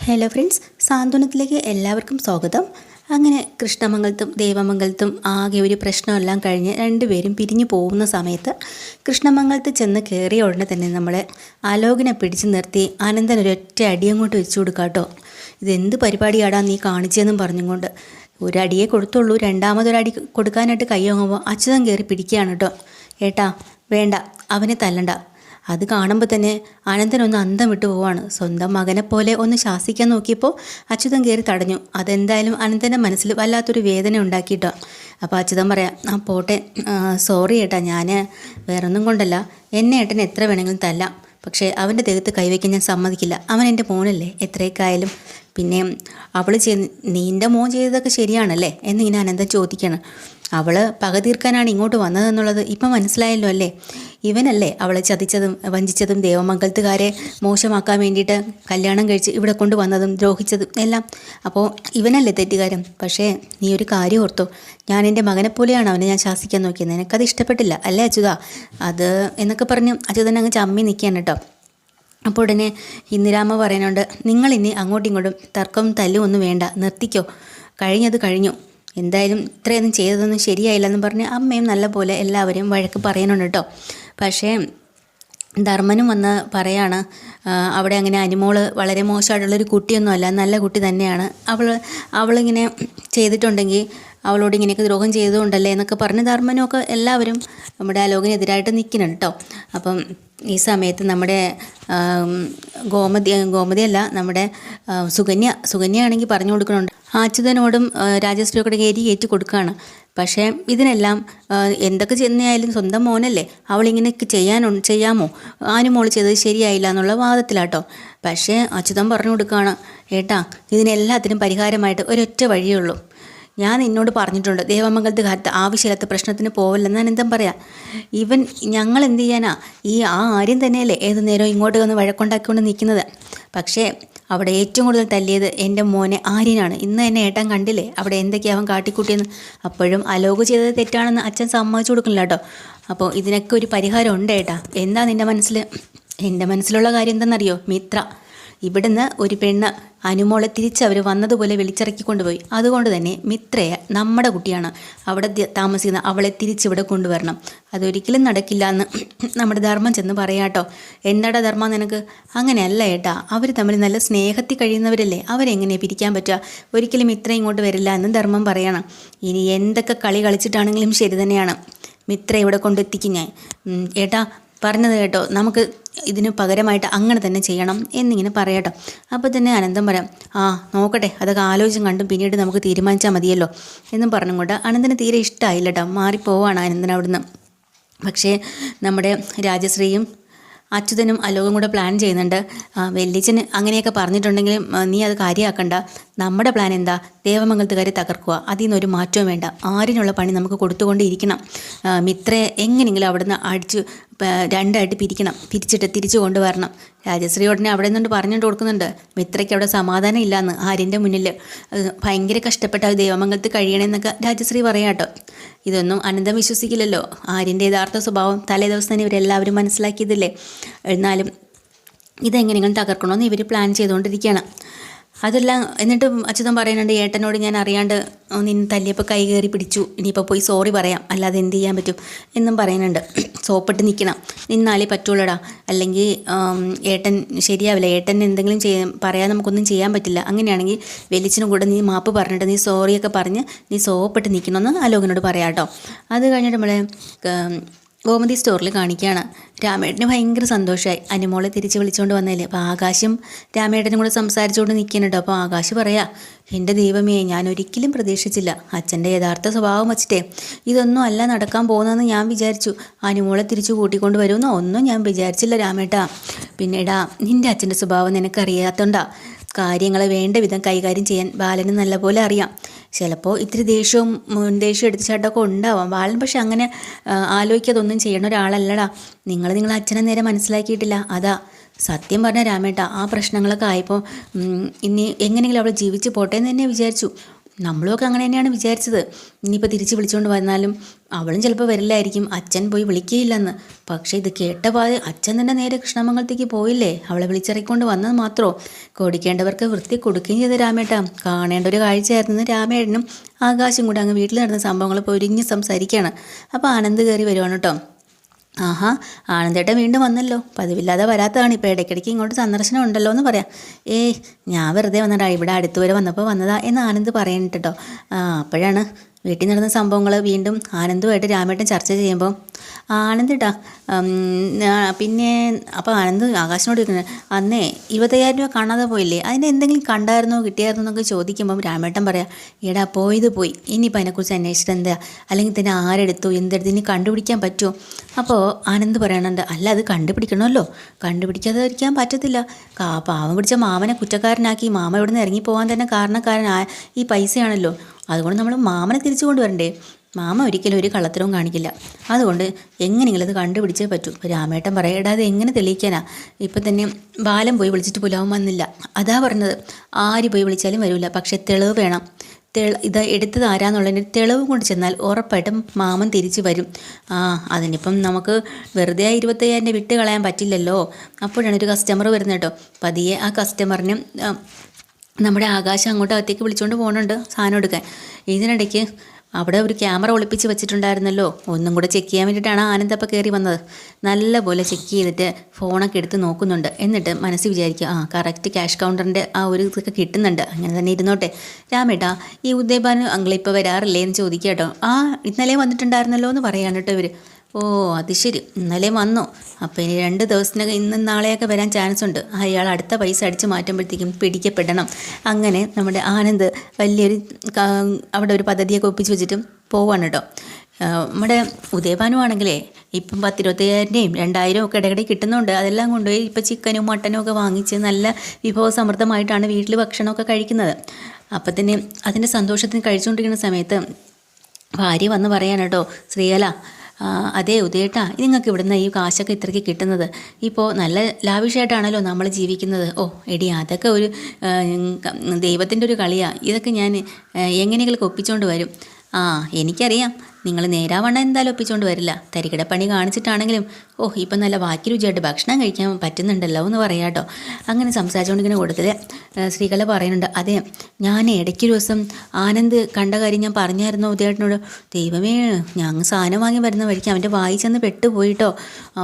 Hello friends, സാന്ത്വനത്തിലേക്ക് എല്ലാവർക്കും സ്വാഗതം. അങ്ങനെ കൃഷ്ണമംഗലത്തും ദേവമംഗലത്തും ആകെ ഒരു പ്രശ്നമെല്ലാം കഴിഞ്ഞ് രണ്ടുപേരും പിരിഞ്ഞു പോകുന്ന സമയത്ത് കൃഷ്ണമംഗലത്ത് ചെന്ന് കയറിയ ഉടനെ തന്നെ നമ്മളെ ആലോകനെ പിടിച്ചു നിർത്തി അനന്തൻ ഒരൊറ്റ അടിയങ്ങോട്ട് വെച്ചു കൊടുക്കാട്ടോ. ഇതെന്ത് പരിപാടിയാടാ നീ കാണിച്ചതെന്നും പറഞ്ഞുകൊണ്ട് ഒരടിയെ കൊടുത്തുള്ളൂ. രണ്ടാമതൊരടി കൊടുക്കാനായിട്ട് കൈ വാങ്ങുമ്പോൾ അച്യുതൻ കയറി പിടിക്കുകയാണ് കേട്ടോ. ഏട്ടാ വേണ്ട, അവനെ തല്ലണ്ട. അത് കാണുമ്പോൾ തന്നെ അനന്തനൊന്ന് അന്തം വിട്ടു പോവാണ്. സ്വന്തം മകനെ പോലെ ഒന്ന് ശാസിക്കാൻ നോക്കിയപ്പോൾ അച്യുതൻ കയറി തടഞ്ഞു. അതെന്തായാലും അനന്തൻ്റെ മനസ്സിൽ വല്ലാത്തൊരു വേദന ഉണ്ടാക്കിയിട്ടോ. അപ്പോൾ അച്യുതൻ പറയാം, ആ പോട്ടെ, സോറി ഏട്ടാ, ഞാൻ വേറൊന്നും കൊണ്ടല്ല, എന്നെ ഏട്ടൻ എത്ര വേണമെങ്കിലും തല്ലാം, പക്ഷേ അവൻ്റെ ദേഹത്ത് കൈവയ്ക്കാൻ ഞാൻ സമ്മതിക്കില്ല. അവൻ എൻ്റെ മോനല്ലേ എത്രയൊക്കെ ആയാലും. പിന്നെ അവൾ നിൻ്റെ മോൻ ചെയ്തതൊക്കെ ശരിയാണല്ലേ എന്നിങ്ങനെ അനന്തൻ ചോദിക്കണം. അവൾ പക തീർക്കാനാണ് ഇങ്ങോട്ട് വന്നതെന്നുള്ളത് ഇപ്പം മനസ്സിലായല്ലോ അല്ലേ. ഇവനല്ലേ അവളെ ചതിച്ചതും വഞ്ചിച്ചതും ദേവമംഗലത്തുകാരെ മോശമാക്കാൻ വേണ്ടിയിട്ട് കല്യാണം കഴിച്ച് ഇവിടെ കൊണ്ടുവന്നതും ദ്രോഹിച്ചതും എല്ലാം. അപ്പോൾ ഇവനല്ലേ തെറ്റുകാരൻ. പക്ഷേ നീ ഒരു കാര്യം ഓർത്തോ, ഞാൻ എൻ്റെ മകനെ പോലെയാണ് അവനെ ഞാൻ ശാസിക്കാൻ നോക്കിയത്. നിനക്കത് ഇഷ്ടപ്പെട്ടില്ല അല്ലേ അച്യുത? അത് എന്നൊക്കെ പറഞ്ഞ് അച്യുതൻ അങ്ങ് ചമ്മി നിൽക്കുകയാണ് കേട്ടോ. അപ്പോൾ ഉടനെ ഇന്ദിരാമ്മ പറയുന്നുണ്ട്, നിങ്ങളിനി അങ്ങോട്ടും ഇങ്ങോട്ടും തർക്കം തല്ലും ഒന്നും വേണ്ട, നിർത്തിക്കോ, കഴിഞ്ഞത് കഴിഞ്ഞു. എന്തായാലും ഇത്രയൊന്നും ചെയ്തതൊന്നും ശരിയായില്ലെന്ന് പറഞ്ഞ് അമ്മയും നല്ലപോലെ എല്ലാവരെയും വഴക്ക് പറയുന്നുണ്ട് കേട്ടോ. പക്ഷേ ധർമ്മനും വന്ന് പറയാണ്, അവിടെ അങ്ങനെ അനുമോള് വളരെ മോശമായിട്ടുള്ളൊരു കുട്ടിയൊന്നുമല്ല, നല്ല കുട്ടി തന്നെയാണ്. അവളിങ്ങനെ ചെയ്തിട്ടുണ്ടെങ്കിൽ അവളോട് ഇങ്ങനെയൊക്കെ ദ്രോഹം ചെയ്തുകൊണ്ടല്ലേ എന്നൊക്കെ പറഞ്ഞ് ധർമ്മനുമൊക്കെ എല്ലാവരും നമ്മുടെ ആലോകനെതിരായിട്ട് നിൽക്കുന്നുണ്ട് കേട്ടോ. അപ്പം ഈ സമയത്ത് നമ്മുടെ ഗോമതിയല്ല, നമ്മുടെ സുകന്യയാണെങ്കിൽ പറഞ്ഞു കൊടുക്കുന്നുണ്ട്, അച്യുതനോടും രാജശ്രീയോടെ കയറ്റി കൊടുക്കുകയാണ്. പക്ഷേ ഇതിനെല്ലാം എന്തൊക്കെ ചെന്നായാലും സ്വന്തം മോനല്ലേ, അവളിങ്ങനെയൊക്കെ ചെയ്യാമോ, ആനുമോൾ ചെയ്തത് ശരിയായില്ല എന്നുള്ള വാദത്തിലാട്ടോ. പക്ഷേ അച്യുതൻ പറഞ്ഞു കൊടുക്കുകയാണ്, ഏട്ടാ ഇതിനെല്ലാത്തിനും പരിഹാരമായിട്ട് ഒരൊറ്റ വഴിയേ ഉള്ളൂ. ഞാൻ നിന്നോട് പറഞ്ഞിട്ടുണ്ട്, ദേവമംഗലത്ത് കാലത്ത് ആവശ്യമില്ലാത്ത പ്രശ്നത്തിന് പോവില്ലെന്ന് അനന്തം പറയാം. ഞങ്ങൾ എന്ത് ചെയ്യാനാ, ആര്യം തന്നെയല്ലേ ഏത് നേരവും ഇങ്ങോട്ട് വന്ന് വഴക്കുണ്ടാക്കിക്കൊണ്ട് നിൽക്കുന്നത്. പക്ഷേ അവിടെ ഏറ്റവും കൂടുതൽ തല്ലിയത് എൻ്റെ മോനെ ആര്യനാണ്. ഇന്ന് എന്നെ ഏട്ടൻ കണ്ടില്ലേ അവിടെ എന്തൊക്കെയാണ് അവൻ കാട്ടിക്കൂട്ടിയെന്ന്. അപ്പോഴും അലോക് ചെയ്തത് തെറ്റാണെന്ന് അച്ഛൻ സമ്മതിച്ചു കൊടുക്കില്ല കേട്ടോ. അപ്പോൾ ഇതിനൊക്കെ ഒരു പരിഹാരം ഉണ്ട് ഏട്ടാ. എന്താ നിൻ്റെ മനസ്സിൽ? എൻ്റെ മനസ്സിലുള്ള കാര്യം എന്താണെന്നറിയോ മിത്ര? ഇവിടുന്ന് ഒരു പെണ്ണ് അനുമോളെ തിരിച്ചവർ വന്നതുപോലെ വിളിച്ചിറക്കി കൊണ്ടുപോയി. അതുകൊണ്ട് തന്നെ മിത്രയെ നമ്മുടെ കുട്ടിയാണ്, അവിടെ താമസിക്കുന്ന അവളെ തിരിച്ചിവിടെ കൊണ്ടുവരണം. അതൊരിക്കലും നടക്കില്ല എന്ന് നമ്മുടെ ധർമ്മം ചെന്ന് പറയാട്ടോ. എന്താടാ ധർമ്മം നിനക്ക്? അങ്ങനെയല്ല ഏട്ടാ, അവർ തമ്മിൽ നല്ല സ്നേഹത്തിൽ കഴിയുന്നവരല്ലേ, അവരെങ്ങനെ പിരിക്കാൻ പറ്റുക? ഒരിക്കലും മിത്ര ഇങ്ങോട്ട് വരില്ല എന്ന് ധർമ്മം പറയണം. ഇനി എന്തൊക്കെ കളി കളിച്ചിട്ടാണെങ്കിലും ശരി തന്നെയാണ്, മിത്ര ഇവിടെ കൊണ്ടെത്തിക്കും ഞാൻ. ഏട്ടാ പറഞ്ഞത് കേട്ടോ, നമുക്ക് ഇതിന് പകരമായിട്ട് അങ്ങനെ തന്നെ ചെയ്യണം എന്നിങ്ങനെ പറയാട്ടോ. അപ്പോൾ തന്നെ അനന്തം പറയാം, നോക്കട്ടെ, അതൊക്കെ ആലോചിച്ചും കണ്ടും പിന്നീട് നമുക്ക് തീരുമാനിച്ചാൽ മതിയല്ലോ എന്നും പറഞ്ഞുകൊണ്ട് അനന്തന് തീരെ ഇഷ്ടമായില്ല കേട്ടോ. മാറിപ്പോവാണ് അനന്തൻ അവിടുന്ന്. പക്ഷേ നമ്മുടെ രാജശ്രീയും അച്യുതനും അലോകും കൂടെ പ്ലാൻ ചെയ്യുന്നുണ്ട്. വെല്ലിച്ചന് അങ്ങനെയൊക്കെ പറഞ്ഞിട്ടുണ്ടെങ്കിലും നീ അത് കാര്യമാക്കണ്ട. നമ്മുടെ പ്ലാൻ എന്താ? ദേവമംഗലത്തുകാരെ തകർക്കുക, അതിൽ നിന്നൊരു മാറ്റവും വേണ്ട. ആരിനുള്ള പണി നമുക്ക് കൊടുത്തുകൊണ്ടിരിക്കണം. മിത്രയെ എങ്ങനെയെങ്കിലും അവിടുന്ന് അടിച്ച് രണ്ടായിട്ട് പിരിച്ചിട്ട് തിരിച്ചു കൊണ്ടുവരണം. രാജശ്രീ ഉടനെ അവിടെ നിന്നുകൊണ്ട് പറഞ്ഞുകൊണ്ട് കൊടുക്കുന്നുണ്ട്, മിത്രയ്ക്ക് അവിടെ സമാധാനം ഇല്ലയെന്ന് ആര്യൻ്റെ മുന്നിൽ. ഭയങ്കര കഷ്ടപ്പെട്ട ദേവമംഗലത്ത് കഴിയണമെന്നൊക്കെ രാജശ്രീ പറയാം കേട്ടോ. ഇതൊന്നും അനന്തം വിശ്വസിക്കില്ലല്ലോ. ആര്യൻ്റെ യഥാർത്ഥ സ്വഭാവം തലേ ദിവസം തന്നെ ഇവരെല്ലാവരും മനസ്സിലാക്കിയതില്ലേ. എന്നാലും ഇതെങ്ങനെയെങ്കിലും തകർക്കണമെന്ന് ഇവർ പ്ലാൻ ചെയ്തുകൊണ്ടിരിക്കുകയാണ്. അതെല്ലാം എന്നിട്ട് അച്യുതൻ പറയുന്നുണ്ട്, ഏട്ടനോട് ഞാൻ അറിയാണ്ട് നിന്നെ തല്ലിയപ്പോൾ കൈ കയറി പിടിച്ചു, ഇനിയിപ്പോൾ പോയി സോറി പറയാം, അല്ലാതെ എന്ത് ചെയ്യാൻ പറ്റും എന്നും പറയുന്നുണ്ട്. സോപ്പിട്ട് നിൽക്കണം, നിന്നാലേ പറ്റുള്ളൂടാ, അല്ലെങ്കിൽ ഏട്ടൻ ശരിയാവില്ല. ഏട്ടൻ എന്തെങ്കിലും പറയാൻ നമുക്കൊന്നും ചെയ്യാൻ പറ്റില്ല. അങ്ങനെയാണെങ്കിൽ വെലിച്ചിനും കൂടെ നീ മാപ്പ് പറഞ്ഞിട്ട് നീ സോറിയൊക്കെ പറഞ്ഞ് നീ സോപ്പിട്ട് നിൽക്കണമെന്ന് ആലോകനോട് പറയാം കേട്ടോ. അത് കഴിഞ്ഞിട്ട് നമ്മളെ ഗോമതി സ്റ്റോറിൽ കാണിക്കുകയാണ്. രാമേട്ടന് ഭയങ്കര സന്തോഷമായി അനുമോളെ തിരിച്ച് വിളിച്ചുകൊണ്ട് വന്നതല്ലേ. അപ്പോൾ ആകാശും രാമേട്ടനും കൂടെ സംസാരിച്ചുകൊണ്ട് നിൽക്കുന്നുണ്ടോ. അപ്പോൾ ആകാശ് പറയാ, എൻ്റെ ദൈവമേ, ഞാൻ ഒരിക്കലും പ്രതീക്ഷിച്ചില്ല അച്ഛൻ്റെ യഥാർത്ഥ സ്വഭാവം വച്ചിട്ടേ ഇതൊന്നും അല്ല നടക്കാൻ പോകുന്നതെന്ന് ഞാൻ വിചാരിച്ചു. അനുമോളെ തിരിച്ചു കൂട്ടിക്കൊണ്ട് വരുമെന്നോ ഒന്നും ഞാൻ വിചാരിച്ചില്ല രാമേട്ടാ. പിന്നീടാ നിൻ്റെ അച്ഛൻ്റെ സ്വഭാവം നിനക്കറിയാത്തോണ്ടാ. കാര്യങ്ങൾ വേണ്ട വിധം കൈകാര്യം ചെയ്യാൻ ബാലന് നല്ലപോലെ അറിയാം. ചിലപ്പോൾ ഇത്തിരി ദേഷ്യം എടുത്തിച്ചാട്ടൊക്കെ ഉണ്ടാവാം ബാലൻ, പക്ഷെ അങ്ങനെ ആലോചിക്കാതൊന്നും ചെയ്യണ ഒരാളല്ലടാ. നിങ്ങളെ അച്ഛനെ നേരെ മനസ്സിലാക്കിയിട്ടില്ല, അതാ. സത്യം പറഞ്ഞ രാമേട്ട, ആ പ്രശ്നങ്ങളൊക്കെ ആയപ്പോൾ ഇനി എങ്ങനെയെങ്കിലും അവൾ ജീവിച്ച് പോട്ടെ എന്ന് തന്നെ വിചാരിച്ചു. നമ്മളുമൊക്കെ അങ്ങനെ തന്നെയാണ് വിചാരിച്ചത്. ഇനിയിപ്പോൾ തിരിച്ച് വിളിച്ചുകൊണ്ട് വന്നാലും അവളും ചിലപ്പോൾ വരില്ലായിരിക്കും, അച്ഛൻ പോയി വിളിക്കുകയില്ലെന്ന്. പക്ഷേ ഇത് കേട്ട പാതെ അച്ഛൻ തന്നെ നേരെ കൃഷ്ണമംഗലത്തേക്ക് പോയില്ലേ, അവളെ വിളിച്ചിറക്കിക്കൊണ്ട് വന്നത് മാത്രമോ. കൊടുക്കേണ്ടവർക്ക് വൃത്തി കൊടുക്കുകയും ചെയ്ത രാമേട്ട. കാണേണ്ട ഒരു കാഴ്ചയായിരുന്നു. രാമേട്ടനും ആകാശം കൂടെ അങ്ങ് വീട്ടിൽ നടന്ന സംഭവങ്ങൾ പൊരിഞ്ഞ് സംസാരിക്കുകയാണ്. അപ്പോൾ ആനന്ദ് കയറി വരുവാണ് കേട്ടോ. ആഹാ, ആനന്ദേട്ടൻ വീണ്ടും വന്നല്ലോ, പതിവില്ലാതെ വരാത്തതാണ്. ഇപ്പോൾ ഇടയ്ക്കിടയ്ക്ക് ഇങ്ങോട്ട് സന്ദർശനം ഉണ്ടല്ലോ എന്ന് പറയാം. ഞാൻ വെറുതെ വന്നടാ, ഇവിടെ അടുത്ത് വരെ വന്നപ്പോൾ വന്നതാ എന്ന് ആനന്ദ് പറയണിട്ട് കേട്ടോ. അപ്പോഴാണ് വീട്ടിൽ നടന്ന സംഭവങ്ങൾ വീണ്ടും ആനന്ദുമായിട്ട് രാമേട്ടൻ ചർച്ച ചെയ്യുമ്പോൾ ആനന്ദേട്ടാ പിന്നെ അപ്പോൾ ആനന്ദ് ആകാശിനോട് ചോദിക്കുന്നത്, അന്നേ 25,000 രൂപ കാണാതെ പോയില്ലേ, അതിൻ്റെ എന്തെങ്കിലും കണ്ടായിരുന്നോ കിട്ടിയായിരുന്നോ എന്നൊക്കെ ചോദിക്കുമ്പം രാമേട്ടൻ പറയാം, എടാ പോയത് പോയി, ഇനിയിപ്പോൾ അതിനെക്കുറിച്ച് അന്വേഷിച്ചിട്ട് എന്താ, അല്ലെങ്കിൽ തന്നെ ആരെടുത്തു എന്തെടുത്ത് ഇനി കണ്ടുപിടിക്കാൻ പറ്റുമോ. അപ്പോൾ ആനന്ദ് പറയണുണ്ട്, അല്ല അത് കണ്ടുപിടിക്കണമല്ലോ, കണ്ടുപിടിക്കാതെ ഇരിക്കാൻ പറ്റത്തില്ല. പാവം പിടിച്ച മാമനെ കുറ്റക്കാരനാക്കി മാമ ഇവിടെ നിന്ന് ഇറങ്ങിപ്പോകാൻ തന്നെ കാരണക്കാരൻ ഈ പൈസയാണല്ലോ. അതുകൊണ്ട് നമ്മൾ മാമനെ തിരിച്ചു കൊണ്ടുവരണ്ടേ. മാമ ഒരിക്കലും ഒരു കള്ളത്തരവും കാണിക്കില്ല. അതുകൊണ്ട് എങ്ങനെയെങ്കിലും അത് കണ്ടുപിടിച്ചേ പറ്റൂ. ഇപ്പോൾ രാമേട്ടൻ പറയടാ, അത് എങ്ങനെ തെളിയിക്കാനാ, ഇപ്പം തന്നെ ബാലൻ പോയി വിളിച്ചിട്ട് പോലും വന്നില്ല. അതാ പറഞ്ഞത്, ആര് പോയി വിളിച്ചാലും വരില്ല, പക്ഷേ തെളിവ് വേണം. ഇത് എടുത്തത് ആരാന്നുള്ളതിൻ്റെ തെളിവ് കൊണ്ട് ചെന്നാൽ ഉറപ്പായിട്ടും മാമൻ തിരിച്ചു വരും. അതിനിപ്പം നമുക്ക് വെറുതെ 25,000 വിട്ട് കളയാൻ പറ്റില്ലല്ലോ. അപ്പോഴാണ് ഒരു കസ്റ്റമർ വരുന്നത് കേട്ടോ. പതിയെ ആ കസ്റ്റമറിന് നമ്മുടെ ആകാശം അങ്ങോട്ട് അകത്തേക്ക് വിളിച്ചുകൊണ്ട് പോകുന്നുണ്ട് സാധനം എടുക്കാൻ. ഇതിനിടയ്ക്ക് അവിടെ ഒരു ക്യാമറ ഒളിപ്പിച്ച് വെച്ചിട്ടുണ്ടായിരുന്നല്ലോ, ഒന്നും കൂടെ ചെക്ക് ചെയ്യാൻ വേണ്ടിയിട്ടാണ് ആനന്ദപ്പം കയറി വന്നത്. നല്ലപോലെ ചെക്ക് ചെയ്തിട്ട് ഫോണൊക്കെ എടുത്ത് നോക്കുന്നുണ്ട്. എന്നിട്ട് മനസ്സിൽ വിചാരിക്കുക, കറക്റ്റ് ക്യാഷ് കൗണ്ടറിൻ്റെ ആ ഒരു ഇതൊക്കെ കിട്ടുന്നുണ്ട്, അങ്ങനെ തന്നെ ഇരുന്നോട്ടെ. രാമേട്ടാ, ഈ ഉദയഭാനു അങ്കിളിപ്പോൾ വരാറില്ലേ എന്ന് ചോദിക്കുക കേട്ടോ. ഇന്നലെ വന്നിട്ടുണ്ടായിരുന്നല്ലോ എന്ന് പറയാണ് കേട്ടോ ഇവർ. ഓ അത് ശരി, ഇന്നലെ വന്നു. അപ്പോൾ ഇനി 2 ദിവസത്തിനകം ഇന്നും നാളെയൊക്കെ വരാൻ ചാൻസ് ഉണ്ട്. അയാൾ അടുത്ത പൈസ അടിച്ച് മാറ്റുമ്പോഴത്തേക്കും പിടിക്കപ്പെടണം. അങ്ങനെ നമ്മുടെ ആനന്ദ് വലിയൊരു അവിടെ ഒരു പദ്ധതിയൊക്കെ ഒപ്പിച്ച് വെച്ചിട്ട് പോവാണ് കേട്ടോ. നമ്മുടെ ഉദയഭാനു ആണെങ്കിലേ ഇപ്പം 10,25,000 2,000 ഒക്കെ ഇടയ്ക്കിടെ കിട്ടുന്നുണ്ട്. അതെല്ലാം കൊണ്ടുപോയി ഇപ്പം ചിക്കനും മട്ടനും ഒക്കെ വാങ്ങിച്ച് നല്ല വിഭവസമൃദ്ധമായിട്ടാണ് വീട്ടിൽ ഭക്ഷണമൊക്കെ കഴിക്കുന്നത്. അപ്പം തന്നെ അതിൻ്റെ സന്തോഷത്തിന് കഴിച്ചുകൊണ്ടിരിക്കുന്ന സമയത്ത് ഭാര്യ വന്ന് പറയാൻ കേട്ടോ, ശ്രീകല, അതേ ഉദയേട്ടാ, നിങ്ങൾക്ക് ഇവിടുന്ന് ഈ കാശൊക്കെ ഇത്രയ്ക്ക് കിട്ടുന്നത്, ഇപ്പോൾ നല്ല ലാവിഷായിട്ടാണല്ലോ നമ്മൾ ജീവിക്കുന്നത്. എടി അതൊക്കെ ഒരു ദൈവത്തിൻ്റെ ഒരു കളിയാണ്, ഇതൊക്കെ ഞാൻ എങ്ങനെയെങ്കിലും ഒപ്പിച്ചുകൊണ്ട് വരും. എനിക്കറിയാം, നിങ്ങൾ നേരാവണ്ണം എന്തായാലും ഒപ്പിച്ചുകൊണ്ട് വരില്ല. തരികിട പണി കാണിച്ചിട്ടാണെങ്കിലും ഇപ്പം നല്ല വാക്കി രുചിയായിട്ട് ഭക്ഷണം കഴിക്കാൻ പറ്റുന്നുണ്ടല്ലോ എന്ന് പറയാം കേട്ടോ. അങ്ങനെ സംസാരിച്ചുകൊണ്ടിരിക്കുന്ന കൂട്ടത്തിൽ ശ്രീകല പറയുന്നുണ്ട്, അതെ ഞാൻ ഇടയ്ക്കൊരു ദിവസം ആനന്ദ് കണ്ട കാര്യം ഞാൻ പറഞ്ഞായിരുന്നു ഉദയേട്ടനോട്. ദൈവമേ, ഞങ്ങൾ സാധനം വാങ്ങി വരുന്ന വഴിക്ക് അവൻ്റെ വായി ചെന്ന് പെട്ടുപോയിട്ടോ.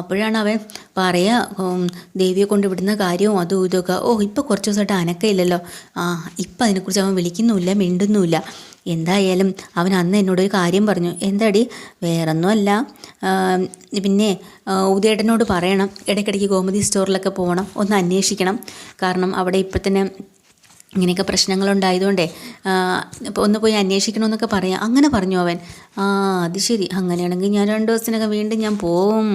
അപ്പോഴാണ് അവൻ ദേവിയെ കൊണ്ട് വിടുന്ന കാര്യവും അതും ഇതൊക്കെ. ഇപ്പോൾ കുറച്ച് ദിവസമായിട്ട് അനക്കയില്ലല്ലോ. ഇപ്പം അതിനെക്കുറിച്ച് അവൻ വിളിക്കുന്നുമില്ല, മിണ്ടുന്നുമില്ല. എന്തായാലും അവൻ അന്ന് എന്നോടൊരു കാര്യം പറഞ്ഞു. എന്താടി? വേറൊന്നുമല്ല, പിന്നെ ഉദയേട്ടനോട് പറയണം, ഇടയ്ക്കിടയ്ക്ക് ഗോമതി സ്റ്റോറിലൊക്കെ പോകണം, ഒന്ന് അന്വേഷിക്കണം. കാരണം അവിടെ ഇപ്പം തന്നെ ഇങ്ങനെയൊക്കെ പ്രശ്നങ്ങളുണ്ടായതുകൊണ്ടേ ഇപ്പോൾ ഒന്ന് പോയി അന്വേഷിക്കണമെന്നൊക്കെ പറയാം. അങ്ങനെ പറഞ്ഞു അവൻ. അത് ശരി, അങ്ങനെയാണെങ്കിൽ ഞാൻ 2 ദിവസത്തിനകം വീണ്ടും ഞാൻ പോവും,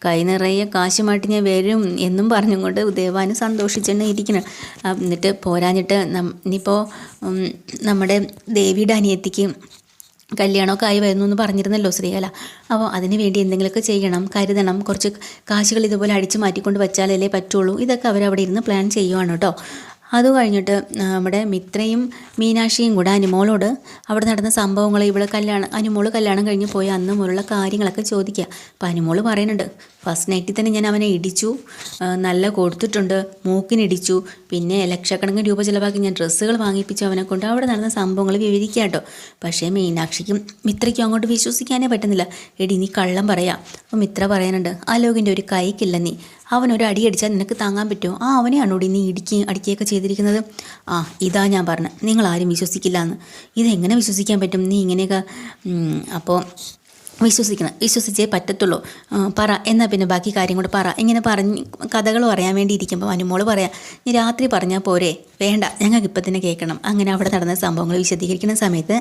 കൈ നിറയെ കാശുമായിട്ട് ഞാൻ വരും എന്നും പറഞ്ഞുകൊണ്ട് ഉദയഭാനു സന്തോഷിച്ചെന്നെ ഇരിക്കണം. എന്നിട്ട് പോരാഞ്ഞിട്ട് ഇനിയിപ്പോൾ നമ്മുടെ ദേവിയുടെ അനിയത്തിക്ക് കല്യാണമൊക്കെ ആയി വരുന്നു എന്ന് പറഞ്ഞിരുന്നല്ലോ ശ്രീകല. അപ്പോൾ അതിന് വേണ്ടി എന്തെങ്കിലുമൊക്കെ ചെയ്യണം, കരുതണം, കുറച്ച് കാശുകൾ ഇതുപോലെ അടിച്ചു മാറ്റിക്കൊണ്ട് വെച്ചാലല്ലേ പറ്റുള്ളൂ. ഇതൊക്കെ അവരവിടെ ഇരുന്ന് പ്ലാൻ ചെയ്യുവാണ് കേട്ടോ. അത് കഴിഞ്ഞിട്ട് നമ്മുടെ മിത്രയും മീനാക്ഷിയും കൂടെ അനുമോളോട് അവിടെ നടന്ന സംഭവങ്ങൾ, ഇവിടെ അനുമോൾ കല്യാണം കഴിഞ്ഞ് പോയി അന്ന് മുതലുള്ള കാര്യങ്ങളൊക്കെ ചോദിക്കുക. അപ്പോൾ അനുമോൾ പറയുന്നുണ്ട്, ഫസ്റ്റ് നൈറ്റിൽ തന്നെ ഞാൻ അവനെ ഇടിച്ചു, നല്ല കൊടുത്തിട്ടുണ്ട്, മൂക്കിനിടിച്ചു, പിന്നെ ലക്ഷക്കണക്കിന് രൂപ ചിലവാക്കി ഞാൻ ഡ്രസ്സുകൾ വാങ്ങിപ്പിച്ചു അവനെ കൊണ്ട്. അവിടെ നടന്ന സംഭവങ്ങൾ വിവരിക്കുക കേട്ടോ. പക്ഷേ മീനാക്ഷിക്കും മിത്രയ്ക്കും അങ്ങോട്ട് വിശ്വസിക്കാനേ പറ്റുന്നില്ല. എടി നീ കള്ളം പറയാം. അപ്പോൾ മിത്ര പറയാനുണ്ട്, ആലോകിൻ്റെ ഒരു കൈക്കില്ല, നീ അവനൊരു അടി അടിച്ചാൽ നിനക്ക് താങ്ങാൻ പറ്റുമോ? അവനെയാണോടി നീ അടിക്കുകയൊക്കെ ചെയ്തിരിക്കുന്നത്? ഇതാ ഞാൻ പറഞ്ഞത്, നിങ്ങളാരും വിശ്വസിക്കില്ല എന്ന്. ഇതെങ്ങനെ വിശ്വസിക്കാൻ പറ്റും? നീ ഇങ്ങനെയൊക്കെ വിശ്വസിച്ചേ പറ്റത്തുള്ളൂ. പറ, എന്നാൽ പിന്നെ ബാക്കി കാര്യം കൂടെ പറ. ഇങ്ങനെ കഥകൾ പറയാൻ വേണ്ടി ഇരിക്കുമ്പോൾ അനുമോള് പറയാം, നീ രാത്രി പറഞ്ഞാൽ പോരെ, വേണ്ട, ഞങ്ങൾക്ക് ഇപ്പം തന്നെ കേൾക്കണം. അങ്ങനെ അവിടെ നടന്ന സംഭവങ്ങൾ വിശദീകരിക്കുന്ന സമയത്ത്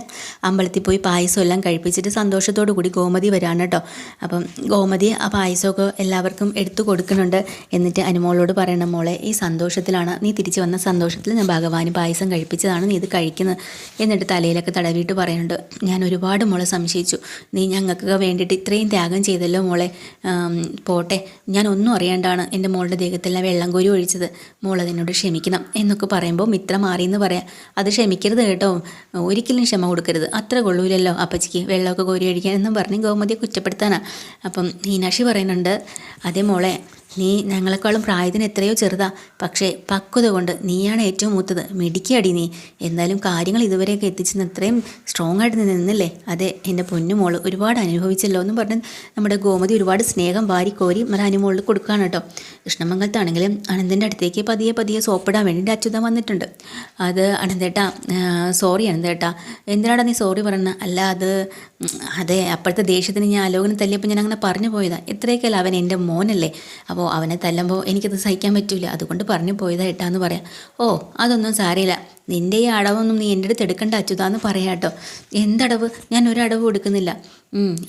അമ്പലത്തിൽ പോയി പായസം എല്ലാം കഴിപ്പിച്ചിട്ട് സന്തോഷത്തോടു കൂടി ഗോമതി വരാണ് കേട്ടോ. അപ്പം ഗോമതി ആ പായസമൊക്കെ എല്ലാവർക്കും എടുത്തു കൊടുക്കുന്നുണ്ട്. എന്നിട്ട് അനുമോളോട് പറയണം, മോളെ ഈ സന്തോഷത്തിലാണ് നീ തിരിച്ചു വന്ന സന്തോഷത്തിൽ ഞാൻ ഭഗവാന് പായസം കഴിപ്പിച്ചതാണ് നീ ഇത് കഴിക്കുന്നത്. എന്നിട്ട് തലയിലൊക്കെ തടവിയിട്ട് പറയുന്നുണ്ട്, ഞാൻ ഒരുപാട് മോളെ സംശയിച്ചു, നീ ഞങ്ങൾക്ക് ഞങ്ങൾക്ക് വേണ്ടിയിട്ട് ഇത്രയും ത്യാഗം ചെയ്തല്ലോ മോളെ. പോട്ടെ, ഞാൻ ഒന്നും അറിയാണ്ടാണ് എൻ്റെ മോളുടെ ദേഹത്തെല്ലാം വെള്ളം കോരി ഒഴിച്ചത്. മോൾ അതിനോട് ക്ഷമിക്കണം എന്നൊക്കെ പറയുമ്പോൾ മിത്ര മാറിയെന്ന് പറയാം. അത് ക്ഷമിക്കരുത് കേട്ടോ, ഒരിക്കലും ക്ഷമ കൊടുക്കരുത്. അത്ര കൊള്ളൂലല്ലോ അപ്പച്ചിക്ക് വെള്ളമൊക്കെ കോരി ഒഴിക്കാൻ എന്നും പറഞ്ഞ് ഗോമതിയെ കുറ്റപ്പെടുത്താനാണ്. അപ്പം മീനാക്ഷി പറയുന്നുണ്ട്, അതേ മോളെ, നീ ഞങ്ങളെക്കാളും പ്രായത്തിന് എത്രയോ ചെറുതാ, പക്ഷേ പക്വത കൊണ്ട് നീയാണ് ഏറ്റവും മൂത്തത്. മിടിക്കടി നീ. എന്തായാലും കാര്യങ്ങൾ ഇതുവരെയൊക്കെ എത്തിച്ചെന്ന് അത്രയും സ്ട്രോങ് ആയിട്ട് നിന്നില്ലേ. അതെ എൻ്റെ പൊന്നുമോള് ഒരുപാട് അനുഭവിച്ചല്ലോ എന്ന് പറഞ്ഞ് നമ്മുടെ ഗോമതി ഒരുപാട് സ്നേഹം വാരി കോരി നമ്മുടെ അനുമോളിൽ കൊടുക്കുകയാണ് കേട്ടോ. കൃഷ്ണമംഗലത്താണെങ്കിലും അനന്തൻ്റെ അടുത്തേക്ക് പതിയെ പതിയെ സോപ്പിടാൻ വേണ്ടിയിട്ട് അച്യുതൻ വന്നിട്ടുണ്ട്. അത് അനന്തേട്ടാ, സോറി അനന്തേട്ടാ, എന്തിനാടാ നീ സോറി പറയുന്നത്? അല്ല അതെ അപ്പോഴത്തെ ദേഷ്യത്തിന് ഞാൻ ആലോകനം തല്ലിയപ്പോൾ ഞാൻ അങ്ങനെ പറഞ്ഞു പോയതാണ്. എത്രയൊക്കെയല്ല അവൻ എൻ്റെ മോനല്ലേ, അപ്പോൾ അവനെ തല്ലുമ്പോൾ എനിക്കത് സഹിക്കാൻ പറ്റില്ല, അതുകൊണ്ട് പറഞ്ഞു പോയതാ ഏട്ടാന്ന് പറയാം. ഓ അതൊന്നും സാരമില്ല, നിൻ്റെ ഈ അടവൊന്നും നീ എൻ്റെ അടുത്ത് എടുക്കണ്ട അച്യുതാന്ന് പറയാം കേട്ടോ. എന്തടവ്? ഞാൻ ഒരടവും എടുക്കുന്നില്ല.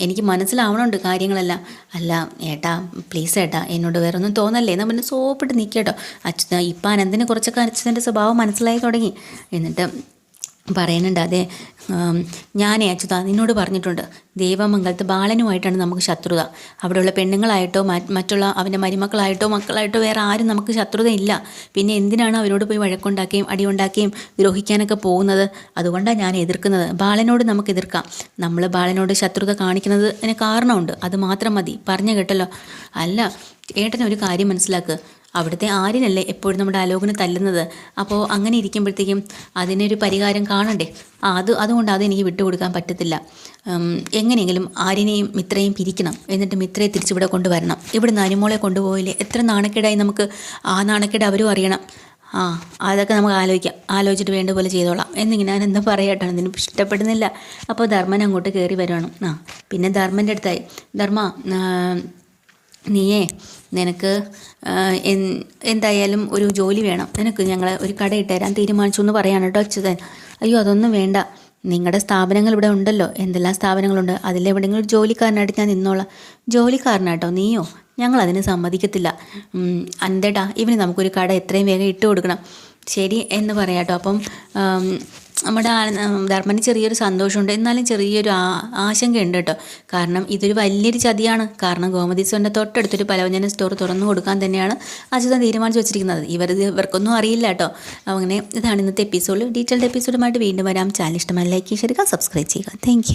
എനിക്ക് മനസ്സിലാവണുണ്ട് കാര്യങ്ങളെല്ലാം. അല്ല ഏട്ടാ, പ്ലീസ് ഏട്ടാ, എന്നോട് വേറെ ഒന്നും തോന്നല്ലേ എന്ന് പറഞ്ഞ് സോപ്പിട്ട് നിൽക്കട്ടോ. അച്യുത ഇപ്പം അനന്തിന് കുറച്ചൊക്കെ അച്യുതൻ്റെ സ്വഭാവം മനസ്സിലായി തുടങ്ങി. എന്നിട്ട് പറയുന്നുണ്ട്, അതെ ഞാനേ അച്യുത നിന്നോട് പറഞ്ഞിട്ടുണ്ട്, ദേവമംഗലത്ത് ബാലനുമായിട്ടാണ് നമുക്ക് ശത്രുത. അവിടെയുള്ള പെണ്ണുങ്ങളായിട്ടോ മറ്റുള്ള അവൻ്റെ മരുമക്കളായിട്ടോ മക്കളായിട്ടോ വേറെ ആരും നമുക്ക് ശത്രുതയില്ല. പിന്നെ എന്തിനാണ് അവരോട് പോയി വഴക്കുണ്ടാക്കുകയും അടിയുണ്ടാക്കുകയും ദ്രോഹിക്കാനൊക്കെ പോകുന്നത്? അതുകൊണ്ടാണ് ഞാൻ എതിർക്കുന്നത്. ബാലനോട് നമുക്ക് എതിർക്കാം. നമ്മൾ ബാലനോട് ശത്രുത കാണിക്കുന്നതിന് കാരണമുണ്ട്, അത് മാത്രം മതി. പറഞ്ഞു കേട്ടല്ലോ. അല്ല ഏട്ടനൊരു കാര്യം മനസ്സിലാക്കുക, അവിടുത്തെ ആര്യനല്ലേ എപ്പോഴും നമ്മുടെ ആലോകനെ തല്ലുന്നത്. അപ്പോൾ അങ്ങനെ ഇരിക്കുമ്പോഴത്തേക്കും അതിനൊരു പരിഹാരം കാണണ്ടേ? അതുകൊണ്ട് അതെനിക്ക് വിട്ടുകൊടുക്കാൻ പറ്റത്തില്ല. എങ്ങനെയെങ്കിലും ആര്യനെയും മിത്രയും പിരിക്കണം, എന്നിട്ട് മിത്രയെ തിരിച്ചിവിടെ കൊണ്ടുവരണം. ഇവിടെ അനുമോളെ കൊണ്ടുപോയില്ലേ, എത്ര നാണക്കേടായി നമുക്ക്. ആ നാണക്കേട് അവരും അറിയണം. അതൊക്കെ നമുക്ക് ആലോചിച്ചിട്ട് വേണ്ട പോലെ ചെയ്തോളാം എന്നിങ്ങനെ ഞാൻ എന്താ പറയട്ടോ. അതിന് ഇഷ്ടപ്പെടുന്നില്ല. അപ്പോൾ ധർമ്മൻ അങ്ങോട്ട് കയറി വരുവാണ്. പിന്നെ ധർമ്മൻ്റെ അടുത്തായി, ധർമ്മ നീയേ നിനക്ക് എന്തായാലും ഒരു ജോലി വേണം, നിനക്ക് ഞങ്ങൾ ഒരു കട ഇട്ടുതരാൻ തീരുമാനിച്ചു എന്ന് പറയാണ് കേട്ടോ അച്യുതൻ. അയ്യോ അതൊന്നും വേണ്ട, നിങ്ങളുടെ സ്ഥാപനങ്ങൾ ഇവിടെ ഉണ്ടല്ലോ, എന്തെല്ലാം സ്ഥാപനങ്ങളുണ്ട്, അതിലെവിടെയെങ്കിലും ഒരു ജോലിക്കാരനായിട്ട് ഞാൻ നിന്നോളാം. ജോലിക്കാരനാട്ടോ നീയോ? ഞങ്ങളതിന് സമ്മതിക്കത്തില്ല. അന്തേട്ടാ ഇവന് നമുക്കൊരു കട എത്രയും വേഗം ഇട്ട് കൊടുക്കണം. ശരി എന്ന് പറയാം കേട്ടോ. അപ്പം നമ്മുടെ ധർമ്മന് ചെറിയൊരു സന്തോഷമുണ്ട്, എന്നാലും ചെറിയൊരു ആശങ്കയുണ്ട് കേട്ടോ. കാരണം ഇതൊരു വലിയൊരു ചതിയാണ്. കാരണം ഗോമതി സ്റ്റോറിൻ്റെ തൊട്ടടുത്തൊരു പലവ്യഞ്ജന സ്റ്റോർ തുറന്നു കൊടുക്കാൻ തന്നെയാണ് അച്യുതൻ തീരുമാനിച്ച് വെച്ചിരിക്കുന്നത്. ഇവർക്കൊന്നും അറിയില്ല കേട്ടോ. അങ്ങനെ ഇതാണ് ഇന്നത്തെ എപ്പിസോഡ്. ഡീറ്റെയിൽഡ് എപ്പിസോഡുമായിട്ട് വീണ്ടും വരാം. ചാനൽ ഇഷ്ടമായി ലൈക്ക് ചെയ്യുക, സബ്സ്ക്രൈബ് ചെയ്യുക. താങ്ക്